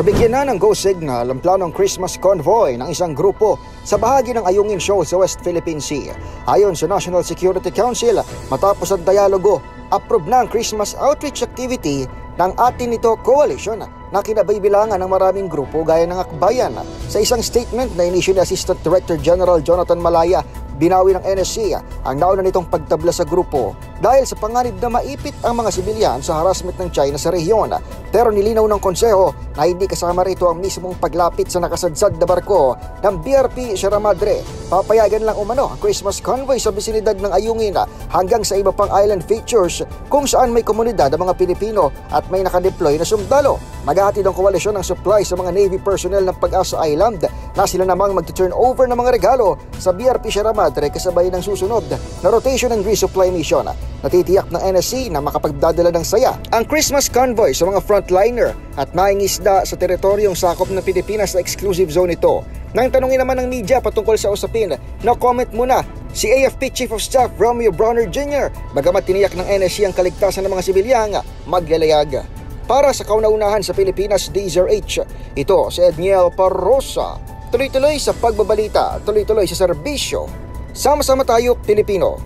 Nabigyan na ng go signal ang planong Christmas convoy ng isang grupo sa bahagi ng Ayungin Shoal sa West Philippine Sea. Ayon sa National Security Council, matapos ang dialogo, approve na ang Christmas outreach activity ng atin nito coalition na kinabibilangan ng maraming grupo gaya ng Akbayan. Sa isang statement na inisyu ni Assistant Director General Jonathan Malaya, binawi ng NSC ang nauna nitong pagtabla sa grupo dahil sa panganib na maipit ang mga sibilyan sa harassment ng China sa rehiyon. Pero nilinaw ng konseho na hindi kasama rito ang mismong paglapit sa nakasadsad na barko ng BRP Sierra Madre. Papayagan lang umano ang Christmas convoy sa bisinidad ng Ayungin hanggang sa iba pang island features kung saan may komunidad ng mga Pilipino at may nakadeploy na sundalo. Maghahatid ang koalisyon ng supply sa mga Navy personnel ng Pag-asa Island na sila namang mag-turn over ng mga regalo sa BRP Sierra Madre kasabay ng susunod na rotation and resupply mission. Natitiyak ng NSC na makapagdadala ng saya ang Christmas convoy sa mga frontliner at naingisda sa teritoryong sakop ng Pilipinas sa exclusive zone ito. Nang tanungin naman ng media patungkol sa usapin, no comment muna si AFP Chief of Staff Romeo Bronner Jr. bagamat tiniyak ng NSC ang kaligtasan ng mga sibilyang maglalayag. Para sa kauna-unahan sa Pilipinas DZRH, ito si Edniel Parrosa. Tuloy-tuloy sa pagbabalita, tuloy-tuloy sa serbisyo. Sama-sama tayo, Pilipino.